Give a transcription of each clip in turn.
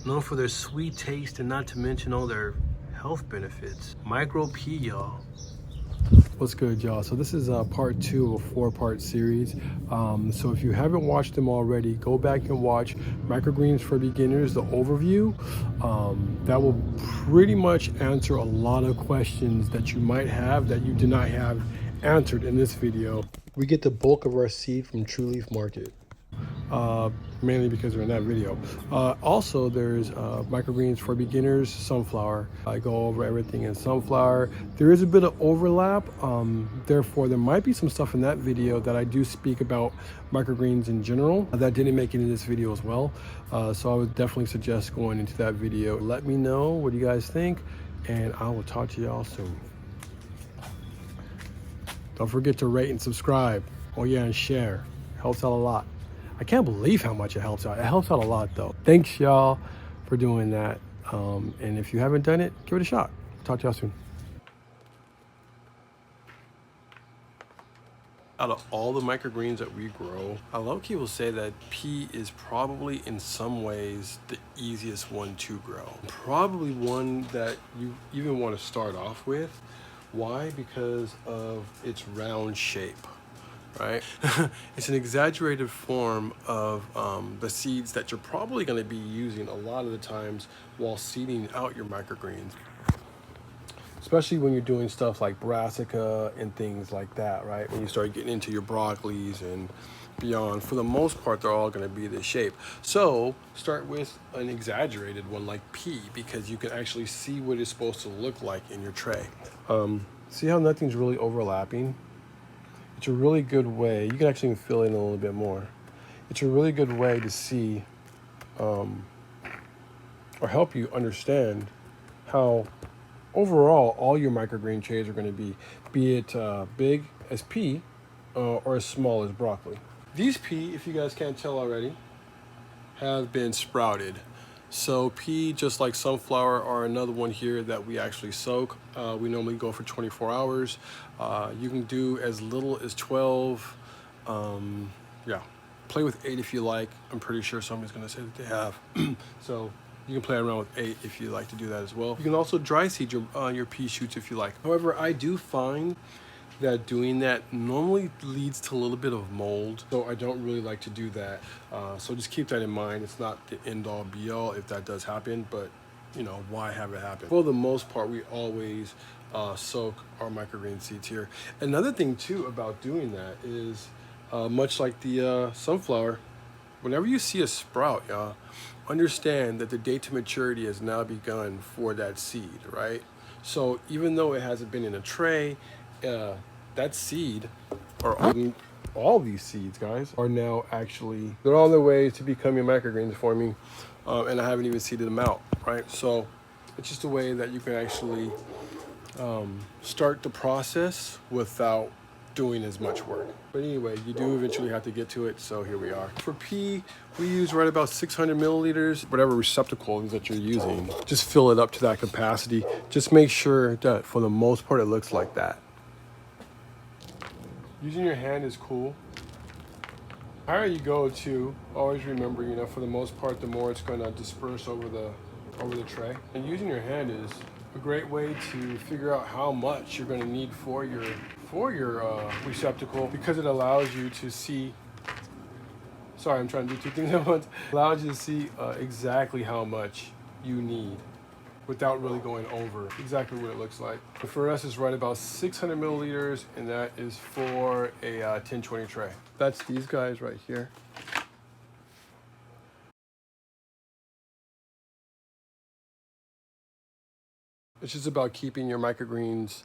known for their sweet taste and not to mention all their health benefits. Micro pea, y'all. What's good, y'all? So this is part 2 of a 4-part series. So if you haven't watched them already, go back and watch Microgreens for Beginners, the overview. That will pretty much answer a lot of questions that you might have that you did not have answered in this video. We get the bulk of our seed from True Leaf Market. Mainly because they're in that video. Also, there's Microgreens for Beginners, sunflower. I go over everything in sunflower. There is a bit of overlap, therefore there might be some stuff in that video that I do speak about microgreens in general that didn't make it in this video as well. So I would definitely suggest going into that video. Let me know what you guys think, and I will talk to y'all soon. Don't forget to rate and subscribe. Oh yeah, and share. Helps out a lot. I can't believe how much it helps out. It helps out a lot though. Thanks y'all for doing that. And if you haven't done it, give it a shot. Talk to y'all soon. Out of all the microgreens that we grow, a lot of people say that pea is probably in some ways the easiest one to grow. Probably one that you even want to start off with. Why? Because of its round shape. Right? It's an exaggerated form of the seeds that you're probably going to be using a lot of the times while seeding out your microgreens. Especially when you're doing stuff like brassica and things like that, right? When you start getting into your broccolis and beyond, for the most part, they're all going to be this shape. So start with an exaggerated one like pea, because you can actually see what it's supposed to look like in your tray. See how nothing's really overlapping? It's a really good way, you can actually fill in a little bit more. It's a really good way to see or help you understand how overall all your microgreen trays are going to be it big as pea or as small as broccoli. These pea, if you guys can't tell already, have been sprouted. So pea, just like sunflower, are another one here that we actually soak. We normally go for 24 hours. You can do as little as 12. Yeah, play with 8 if you like. I'm pretty sure somebody's gonna say that they have. So you can play around with 8 if you like to do that as well. You can also dry seed your pea shoots if you like. However, I do find that doing that normally leads to a little bit of mold, so I don't really like to do that. So just keep that in mind. It's not the end-all be-all if that does happen, but you know, why have it happen? For the most part, we always soak our microgreen seeds here. Another thing too about doing that is much like the sunflower, whenever you see a sprout, y'all, understand that the date to maturity has now begun for that seed, right? So even though it hasn't been in a tray, that seed, or all these seeds, guys, are now actually, they're on their way to becoming microgreens for me, and I haven't even seeded them out, right? So it's just a way that you can actually start the process without doing as much work. But anyway, you do eventually have to get to it, so here we are. For pea, we use right about 600 milliliters, whatever receptacle that you're using. Just fill it up to that capacity. Just make sure that for the most part it looks like that. Using your hand is cool. The higher you go to, always remember, you know, for the most part, the more it's going to disperse over the tray. And using your hand is a great way to figure out how much you're going to need for your receptacle, because it allows you to see. Sorry, I'm trying to do 2 things at once. It allows you to see exactly how much you need, without really going over exactly what it looks like. But for us, it's right about 600 milliliters, and that is for a 1020 tray. That's these guys right here. It's just about keeping your microgreens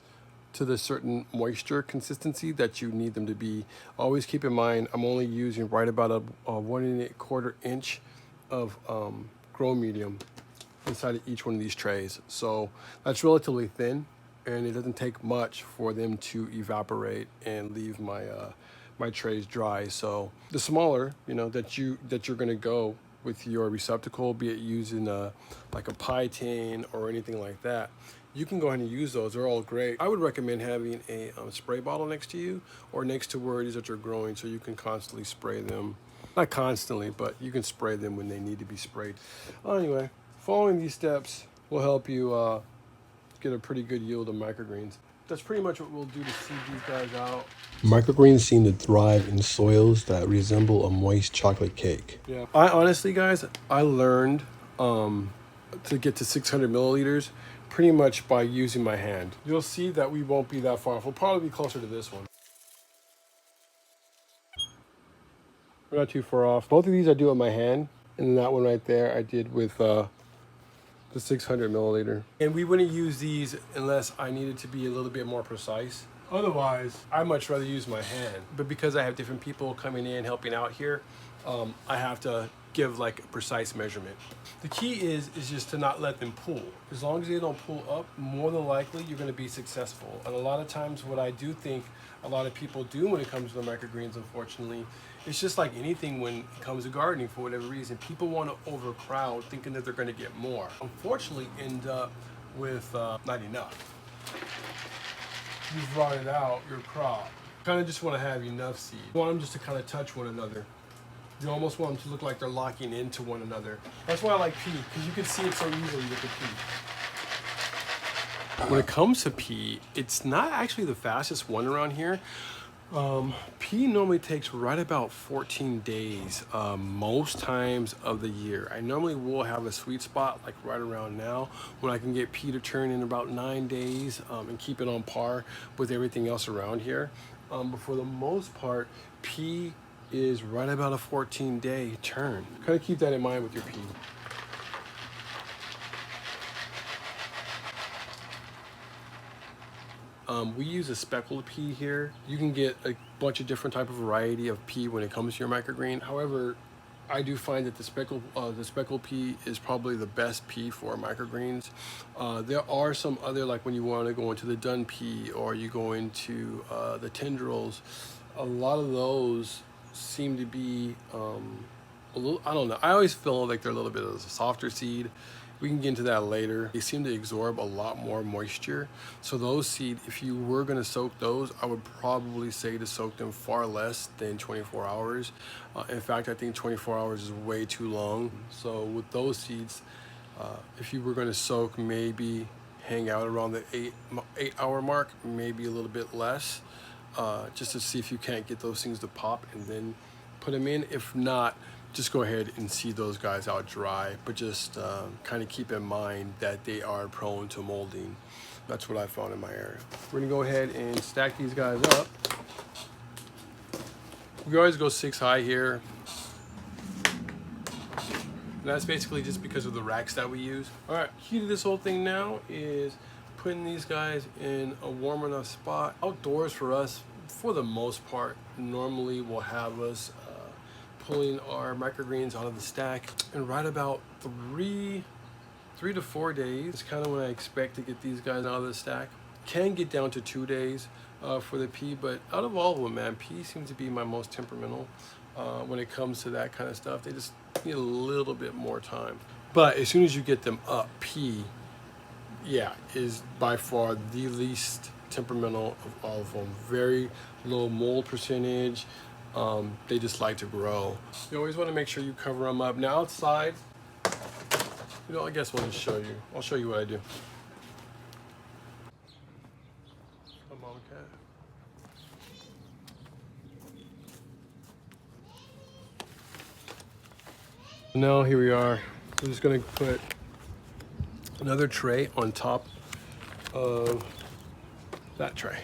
to the certain moisture consistency that you need them to be. Always keep in mind, I'm only using right about a 1 1/4 inch of grow medium inside of each one of these trays. So that's relatively thin, and it doesn't take much for them to evaporate and leave my my trays dry. So the smaller, you know, that you're going to go with your receptacle, be it using like a pie tin or anything like that, you can go ahead and use those. They're all great. I would recommend having a spray bottle next to you, or next to where it is that you're growing, so you can constantly spray them. Not constantly, but you can spray them when they need to be sprayed. Well, anyway, Following these steps will help you get a pretty good yield of microgreens. That's pretty much what we'll do to seed these guys out. Microgreens seem to thrive in soils that resemble a moist chocolate cake. Yeah, I honestly, guys, I learned to get to 600 milliliters pretty much by using my hand. You'll see that we won't be that far off. We'll probably be closer to this one. We're not too far off. Both of these I do with my hand, and that one right there I did with the 600 milliliter. And we wouldn't use these unless I needed to be a little bit more precise. Otherwise, I'd much rather use my hand. But because I have different people coming in helping out here, I have to give like a precise measurement. The key is just to not let them pull. As long as they don't pull up, more than likely you're gonna be successful. And a lot of times what I do think a lot of people do when it comes to the microgreens, unfortunately, it's just like anything when it comes to gardening. For whatever reason, people want to overcrowd thinking that they're going to get more. Unfortunately, end up with not enough. You've rotted out your crop. Kind of just want to have enough seed. You want them just to kind of touch one another. You almost want them to look like they're locking into one another. That's why I like pea, because you can see it so easily with the pea. When it comes to pea, it's not actually the fastest one around here. Pea normally takes right about 14 days most times of the year. I normally will have a sweet spot like right around now when I can get pea to turn in about 9 days and keep it on par with everything else around here. But for the most part, pea is right about a 14-day turn. Kind of keep that in mind with your pea. We use a speckled pea here. You can get a bunch of different type of variety of pea when it comes to your microgreen. However, I do find that the speckled pea is probably the best pea for microgreens. There are some other, like when you want to go into the dun pea or you go into the tendrils, a lot of those seem to be a little, I don't know. I always feel like they're a little bit of a softer seed. We can get into that later. They seem to absorb a lot more moisture. So those seed, if you were gonna soak those, I would probably say to soak them far less than 24 hours. In fact, I think 24 hours is way too long. So with those seeds, if you were gonna soak, maybe hang out around the 8-hour mark, maybe a little bit less, just to see if you can't get those things to pop and then put them in. If not, just go ahead and seed those guys out dry, but just kind of keep in mind that they are prone to molding. That's what I found in my area. We're gonna go ahead and stack these guys up. We always go 6 high here. And that's basically just because of the racks that we use. All right, key to this whole thing now is putting these guys in a warm enough spot. Outdoors for us, for the most part, normally will have us pulling our microgreens out of the stack in right about 3 to 4 days. It's kind of when I expect to get these guys out of the stack. Can get down to 2 days for the pea, but out of all of them, man, pea seems to be my most temperamental when it comes to that kind of stuff. They just need a little bit more time. But as soon as you get them up, pea, yeah, is by far the least temperamental of all of them. Very low mold percentage. They just like to grow. You always want to make sure you cover them up. Now outside, you know, I guess we'll just show you. I'll show you what I do. Come on, cat. Now here we are. We're just gonna put another tray on top of that tray.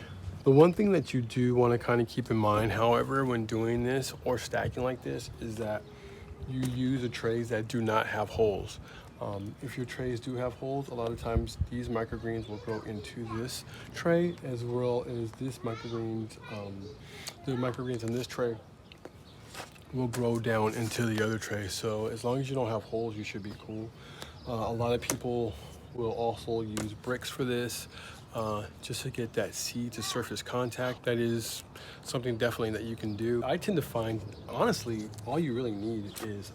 The one thing that you do want to kind of keep in mind, however, when doing this or stacking like this, is that you use the trays that do not have holes. If your trays do have holes, a lot of times these microgreens will grow into this tray, as well as this microgreens, the microgreens in this tray will grow down into the other tray. So as long as you don't have holes, you should be cool. A lot of people will also use bricks for this. Just to get that seed to surface contact. That is something definitely that you can do. I tend to find, honestly, all you really need is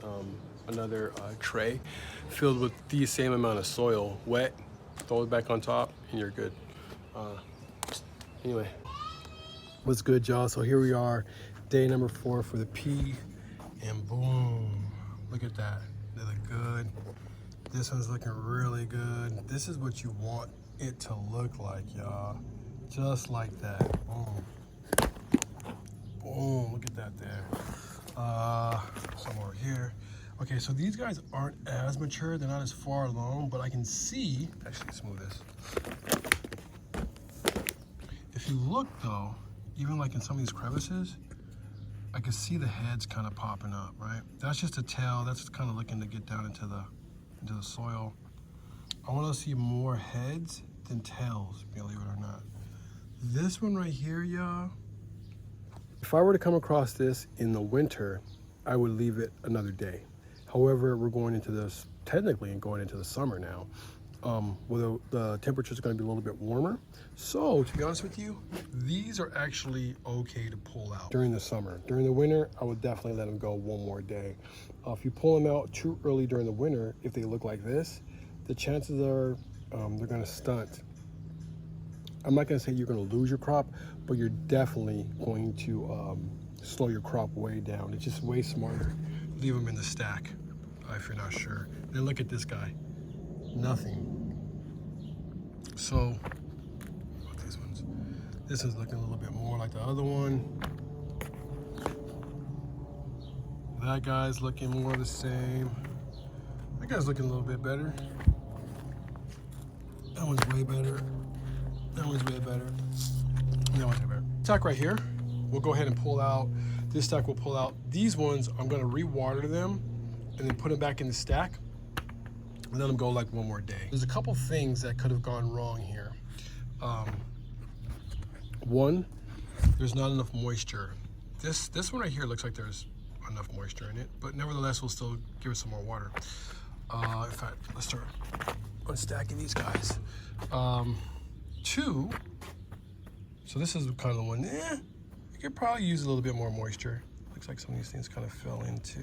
another tray filled with the same amount of soil, wet, throw it back on top, and you're good. Anyway, what's good, y'all? So here we are, day number 4 for the pea, and boom, look at that. They look good. This one's looking really good. This is what you want it to look like, y'all. Just like that. Boom. Boom, look at that there. Some over here. Okay, so these guys aren't as mature. They're not as far along, but I can see, actually let's move this. If you look though, even like in some of these crevices, I can see the heads kind of popping up, right? That's just a tail. That's kind of looking to get down into the soil. I want to see more heads than tails, believe it or not. This one right here, y'all, if I were to come across this in the winter, I would leave it another day. However, we're going into this, technically, and going into the summer now, where the temperatures are going to be a little bit warmer. So, to be honest with you, these are actually okay to pull out during the summer. During the winter, I would definitely let them go one more day. If you pull them out too early during the winter, if they look like this, the chances are they're going to stunt. I'm not going to say you're going to lose your crop, but you're definitely going to slow your crop way down. It's just way smarter. Leave them in the stack if you're not sure. Then look at this guy. Nothing. So, these ones. This is looking a little bit more like the other one. That guy's looking more the same. That guy's looking a little bit better. That one's way better. That one's way better. That one's way better. Stack right here, we'll go ahead and pull out. This stack will pull out. These ones, I'm gonna re-water them and then put them back in the stack and let them go like one more day. There's a couple things that could have gone wrong here. One, there's not enough moisture. This one right here looks like there's enough moisture in it, but nevertheless, we'll still give it some more water. In fact, let's start unstacking these guys. Two, so this is kind of the one, you could probably use a little bit more moisture. Looks like some of these things kind of fell into.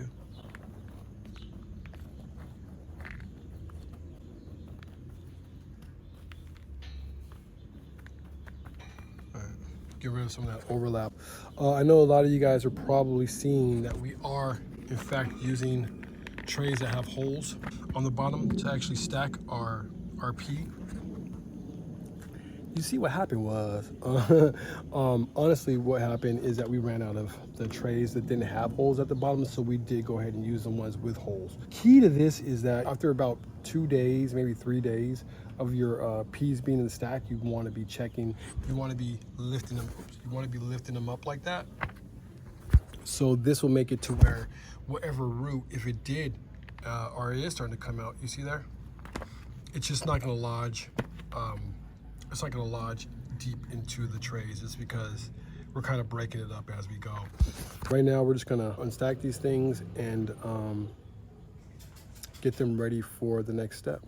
All right, get rid of some of that overlap. I know a lot of you guys are probably seeing that we are, in fact, using trays that have holes on the bottom to actually stack our pea. You see what happened was, honestly, what happened is that we ran out of the trays that didn't have holes at the bottom, so we did go ahead and use the ones with holes. Key to this is that after about 2 days, maybe 3 days of your peas being in the stack, you want to be checking, you want to be lifting them, you want to be lifting them up like that. So this will make it to where whatever root, if it did, or it is starting to come out, you see there? It's just not going to lodge. It's not going to lodge deep into the trays. It's because we're kind of breaking it up as we go. Right now, we're just going to unstack these things and get them ready for the next step.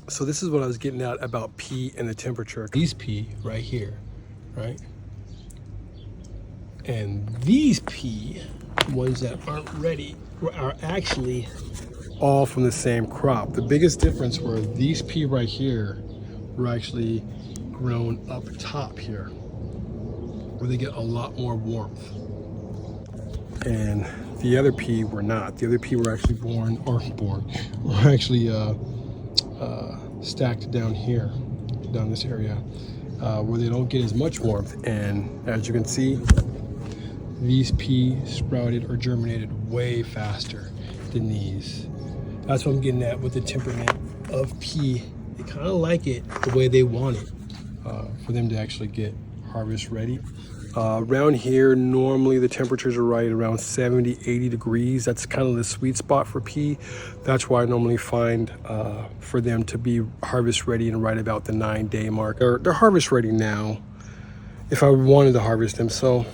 So this is what I was getting at about pea and the temperature. These pea right here, right? And these pea, ones that aren't ready, are actually all from the same crop. The biggest difference were these pea right here were actually grown up top here, where they get a lot more warmth. And the other pea were not. The other pea were actually were actually stacked down here, down this area, where they don't get as much warmth. And as you can see, these pea sprouted or germinated way faster than these. That's what I'm getting at with the temperament of pea. They kind of like it the way they want it, for them to actually get harvest ready. Around here, normally the temperatures are right around 70, 80 degrees. That's kind of the sweet spot for pea. That's why I normally find for them to be harvest ready and right about the 9-day mark. They're harvest ready now if I wanted to harvest them. So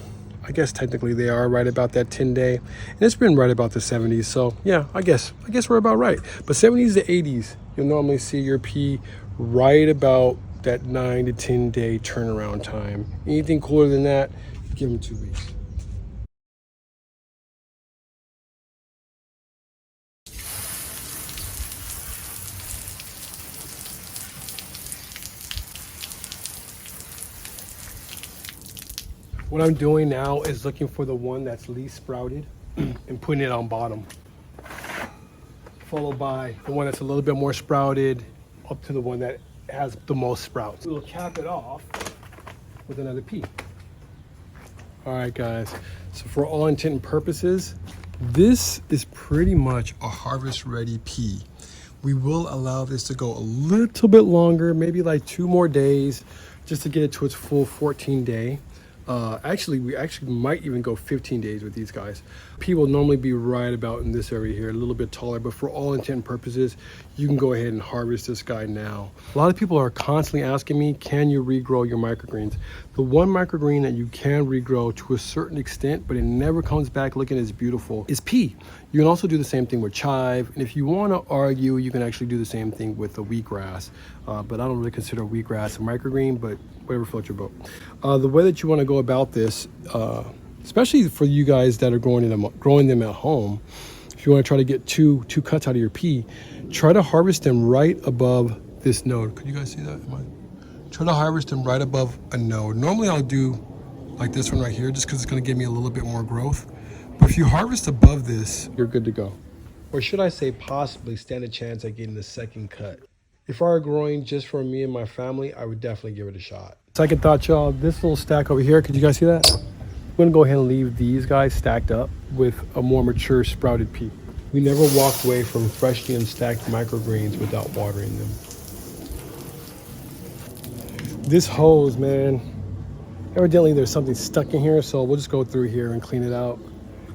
I guess technically they are right about that 10-day. And it's been right about the 70s. So yeah, I guess we're about right. But 70s to 80s, you'll normally see your pea right about that 9 to 10 day turnaround time. Anything cooler than that, give them 2 weeks. What I'm doing now is looking for the one that's least sprouted and putting it on bottom. followed by the one that's a little bit more sprouted, up to the one that has the most sprouts. We'll cap it off with another pea. All right, guys. So for all intent and purposes, this is pretty much a harvest-ready pea. We will allow this to go a little bit longer, maybe like 2 more days, just to get it to its full 14-day. Actually, we might even go 15 days with these guys. Pea will normally be right about in this area here, a little bit taller, but for all intent and purposes, you can go ahead and harvest this guy now. A lot of people are constantly asking me, can you regrow your microgreens? The one microgreen that you can regrow to a certain extent, but it never comes back looking as beautiful, is pea. You can also do the same thing with chive, and if you want to argue, you can actually do the same thing with the wheatgrass. But I don't really consider wheatgrass a microgreen, but whatever floats your boat. The way that you want to go about this, especially for you guys that are growing them at home, if you want to try to get two cuts out of your pea, try to harvest them right above this node. Could you guys see that? Try to harvest them right above a node. Normally I'll do like this one right here, just because it's going to give me a little bit more growth. But if you harvest above this, you're good to go. Or should I say possibly stand a chance at getting the second cut. If I were growing just for me and my family, I would definitely give it a shot. Second thought, y'all, this little stack over here, could you guys see that? I'm gonna go ahead and leave these guys stacked up with a more mature sprouted pea. We never walk away from freshly unstacked microgreens without watering them. This hose, man, evidently there's something stuck in here, so we'll just go through here and clean it out.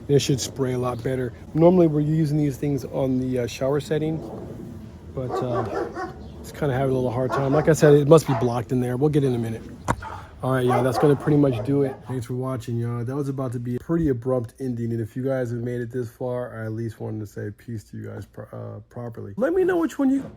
It should spray a lot better. Normally we're using these things on the shower setting, but it's kind of having a little hard time. Like I said, it must be blocked in there. We'll get in a minute. All right, y'all, that's gonna pretty much do it. Thanks for watching, y'all. That was about to be a pretty abrupt ending, and if you guys have made it this far, I at least wanted to say peace to you guys properly. Let me know which one you...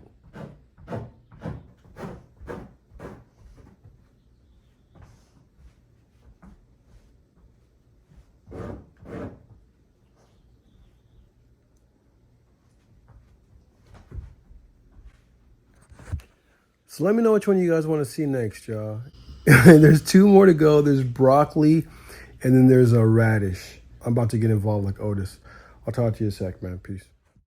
So let me know which one you guys want to see next, y'all. There's 2 more to go. There's broccoli, and then there's a radish. I'm about to get involved like Otis. I'll talk to you in a sec, man. Peace.